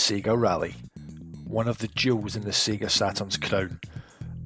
SEGA Rally, one of the jewels in the Sega Saturn's crown.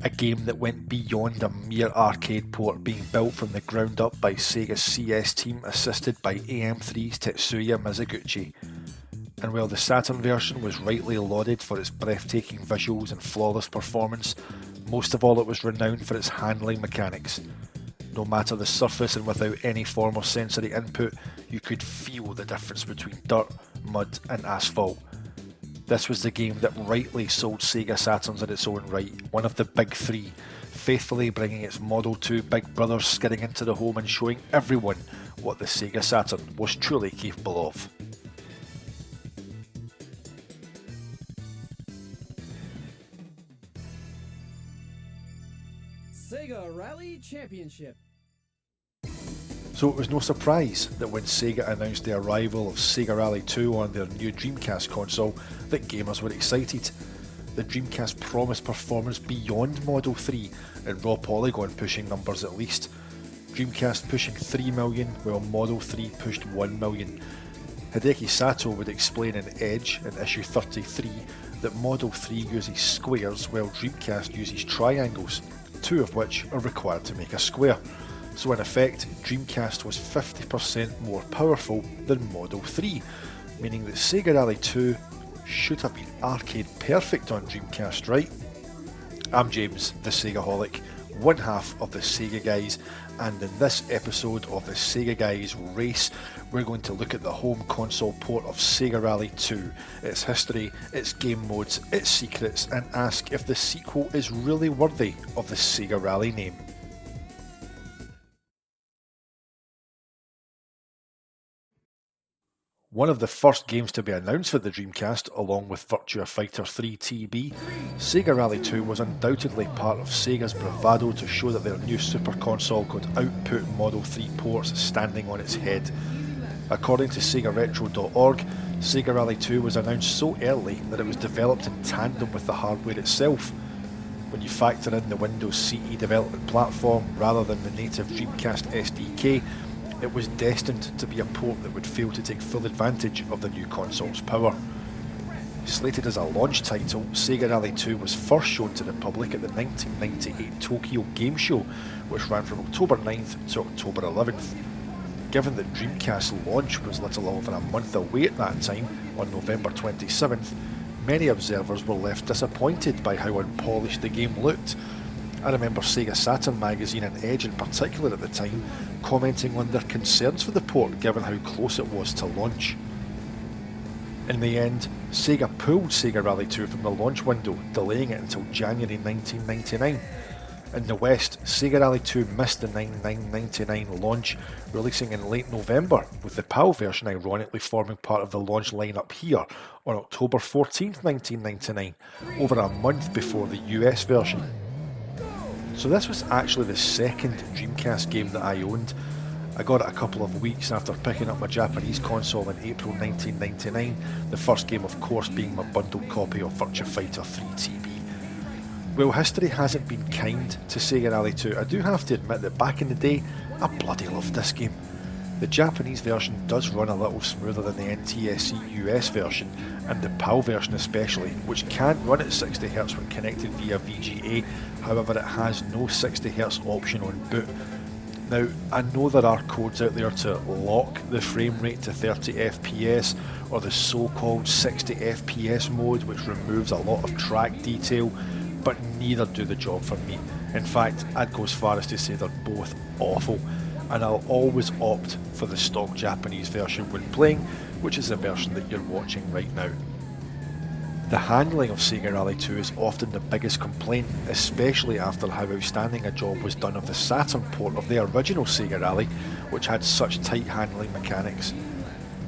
A game that went beyond a mere arcade port, being built from the ground up by Sega's CS team assisted by AM3's Tetsuya Mizuguchi. And while the Saturn version was rightly lauded for its breathtaking visuals and flawless performance, most of all it was renowned for its handling mechanics. No matter the surface and without any form of sensory input, you could feel the difference between dirt, mud and asphalt. This was the game that rightly sold Sega Saturns in its own right, one of the big three, faithfully bringing its Model 2 big brothers skidding into the home and showing everyone what the Sega Saturn was truly capable of. SEGA Rally Championship. So it was no surprise that when Sega announced the arrival of SEGA Rally 2 on their new Dreamcast console, that gamers were excited. The Dreamcast promised performance beyond Model 3 and raw polygon pushing numbers at least. Dreamcast pushing 3 million while Model 3 pushed 1 million. Hideki Sato would explain in Edge in issue 33 that Model 3 uses squares while Dreamcast uses triangles, two of which are required to make a square. So in effect, Dreamcast was 50% more powerful than Model 3, meaning that SEGA Rally 2 should have been arcade perfect on Dreamcast, right? I'm James, the Segaholic, one half of the Sega Guys, and in this episode of the SEGAGuys RACE, we're going to look at the home console port of SEGA Rally 2, its history, its game modes, its secrets, and ask if the sequel is really worthy of the SEGA Rally name. One of the first games to be announced for the Dreamcast, along with Virtua Fighter 3 TB, SEGA Rally 2 was undoubtedly part of Sega's bravado to show that their new super console could output Model 3 ports standing on its head. According to SegaRetro.org, SEGA Rally 2 was announced so early that it was developed in tandem with the hardware itself. When you factor in the Windows CE development platform rather than the native Dreamcast SDK, it was destined to be a port that would fail to take full advantage of the new console's power. Slated as a launch title, SEGA Rally 2 was first shown to the public at the 1998 Tokyo Game Show, which ran from October 9th to October 11th. Given that Dreamcast's launch was little over a month away at that time, on November 27th, many observers were left disappointed by how unpolished the game looked. I remember Sega Saturn magazine and Edge in particular at the time commenting on their concerns for the port given how close it was to launch. In the end, Sega pulled SEGA Rally 2 from the launch window, delaying it until January 1999. In the West, SEGA Rally 2 missed the 9/9/99 launch, releasing in late November, with the PAL version ironically forming part of the launch lineup here on October 14th, 1999, over a month before the US version. So this was actually the second Dreamcast game that I owned. I got it a couple of weeks after picking up my Japanese console in April 1999, the first game of course being my bundled copy of Virtua Fighter 3 TB. While history hasn't been kind to SEGA Rally 2, I do have to admit that back in the day, I bloody loved this game. The Japanese version does run a little smoother than the NTSC US version, and the PAL version especially, which can run at 60Hz when connected via VGA, however it has no 60Hz option on boot. Now, I know there are codes out there to lock the frame rate to 30 FPS, or the so-called 60 FPS mode, which removes a lot of track detail, but neither do the job for me. In fact, I'd go as far as to say they're both awful, and I'll always opt for the stock Japanese version when playing, which is the version that you're watching right now. The handling of SEGA Rally 2 is often the biggest complaint, especially after how outstanding a job was done of the Saturn port of the original SEGA Rally, which had such tight handling mechanics.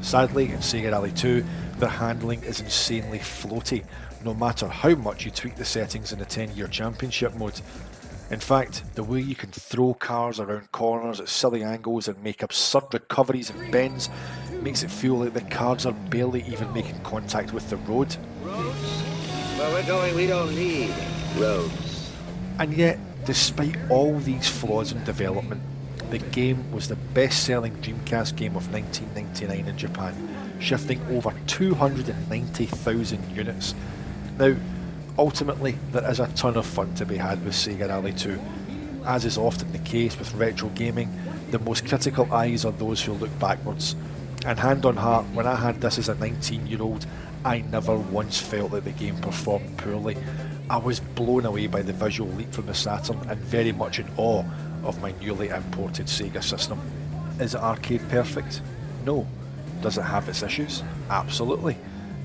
Sadly, in SEGA Rally 2, their handling is insanely floaty, no matter how much you tweak the settings in the 10-year championship mode. In fact, the way you can throw cars around corners at silly angles and make absurd recoveries and bends makes it feel like the cars are barely even making contact with the road. Roads? Where we're going, we don't need roads. And yet, despite all these flaws in development, the game was the best-selling Dreamcast game of 1999 in Japan, shifting over 290,000 units. Now, ultimately, there is a ton of fun to be had with SEGA Rally 2. As is often the case with retro gaming, the most critical eyes are those who look backwards. And hand on heart, when I had this as a 19-year-old, I never once felt that the game performed poorly. I was blown away by the visual leap from the Saturn and very much in awe of my newly imported Sega system. Is it arcade perfect? No. Does it have its issues? Absolutely.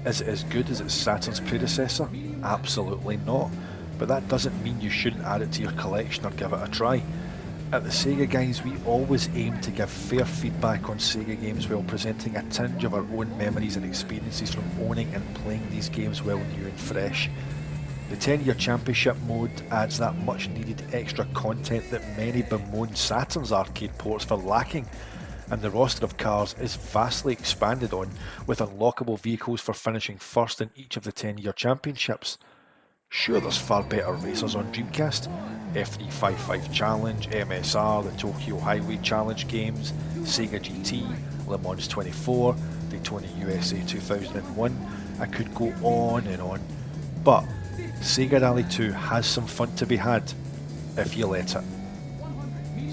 Is it as good as its Saturn's predecessor? Absolutely not. But that doesn't mean you shouldn't add it to your collection or give it a try. At the Sega Guys, we always aim to give fair feedback on Sega games while presenting a tinge of our own memories and experiences from owning and playing these games while new and fresh. The 10-year championship mode adds that much needed extra content that many bemoan Saturn's arcade ports for lacking, and the roster of cars is vastly expanded on, with unlockable vehicles for finishing first in each of the 10-year championships. Sure, there's far better racers on Dreamcast: F355 Challenge, MSR, the Tokyo Highway Challenge games, Sega GT, Le Mans 24, Daytona USA 2001. I could go on and on, but SEGA Rally 2 has some fun to be had, if you let it.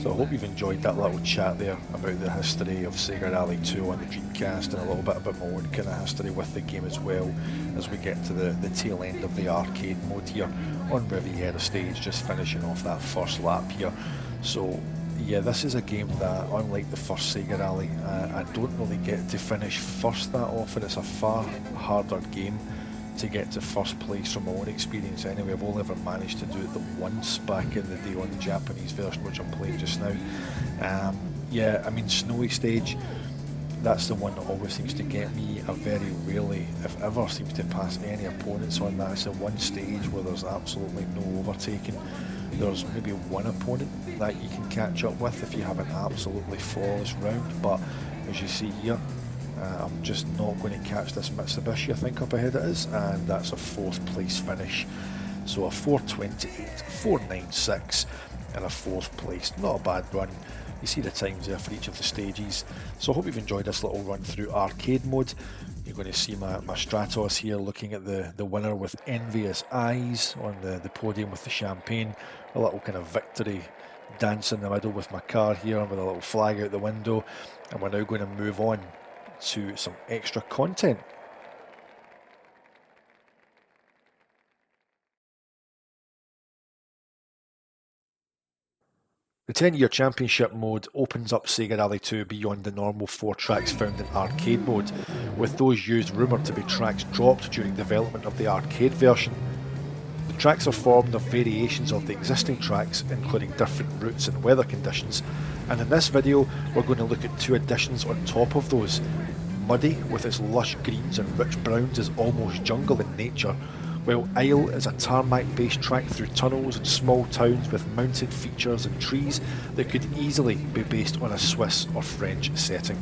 So I hope you've enjoyed that little chat there about the history of SEGA Rally 2 on the Dreamcast, and a little bit about my own kind of history with the game as well, as we get to the tail end of the arcade mode here on Riviera stage, just finishing off that first lap here. So yeah, this is a game that, unlike the first SEGA Rally, I don't really get to finish first that often. It's a far harder game to get to first place from my own experience anyway. I've only ever managed to do it the once back in the day on the Japanese version, which I'm playing just now. Yeah, I mean, Snowy Stage, that's the one that always seems to get me. I very rarely, if ever, seems to pass any opponents on that. It's the one stage where there's absolutely no overtaking. There's maybe one opponent that you can catch up with if you have an absolutely flawless round, but as you see here, I'm just not going to catch this Mitsubishi, I think up ahead it is, and that's a 4th place finish. So a 4:28, 4:96 and a 4th place. Not a bad run. You see the times there for each of the stages. So I hope you've enjoyed this little run through arcade mode. You're going to see my Stratos here looking at the winner with envious eyes on the podium with the champagne. A little kind of victory dance in the middle with my car here with a little flag out the window. And we're now going to move on to some extra content. The 10-year championship mode opens up SEGA Rally 2 beyond the normal 4 tracks found in arcade mode, with those used rumoured to be tracks dropped during development of the arcade version. The tracks are formed of variations of the existing tracks, including different routes and weather conditions, and in this video we're going to look at 2 additions on top of those. Muddy, with its lush greens and rich browns, is almost jungle in nature, while Isle is a tarmac-based track through tunnels and small towns with mounted features and trees that could easily be based on a Swiss or French setting.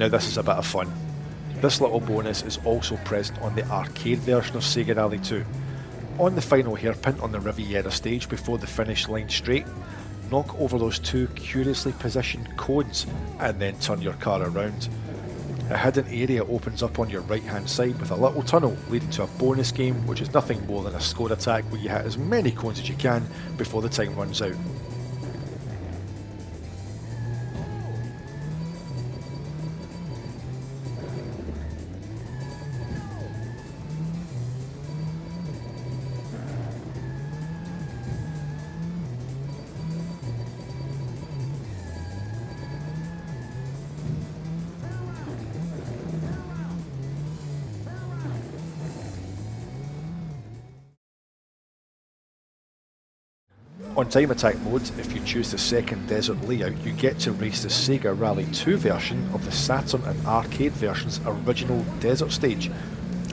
Now this is a bit of fun. This little bonus is also present on the arcade version of SEGA Rally 2. On the final hairpin on the Riviera stage before the finish line straight, knock over those two curiously positioned cones and then turn your car around. A hidden area opens up on your right hand side with a little tunnel leading to a bonus game, which is nothing more than a score attack where you hit as many cones as you can before the time runs out. On time attack mode, if you choose the second desert layout, you get to race the SEGA Rally 2 version of the Saturn and arcade version's original desert stage.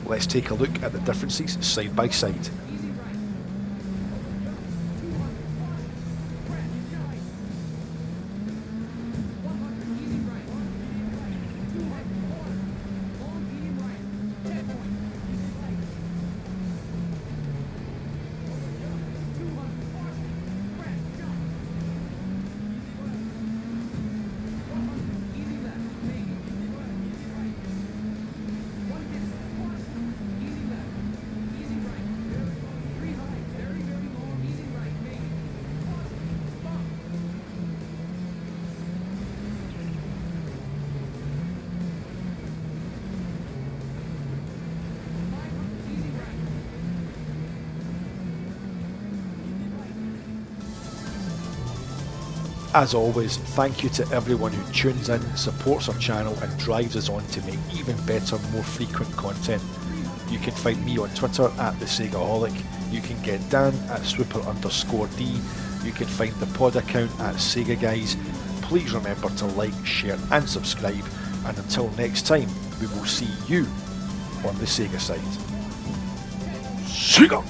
Let's take a look at the differences side by side. As always, thank you to everyone who tunes in, supports our channel and drives us on to make even better, more frequent content. You can find me on Twitter at the SEGAholic, you can get Dan at Swooper_D, you can find the pod account at SEGAGuys. Please remember to like, share and subscribe, and until next time, we will see you on the SEGA side. SEGA!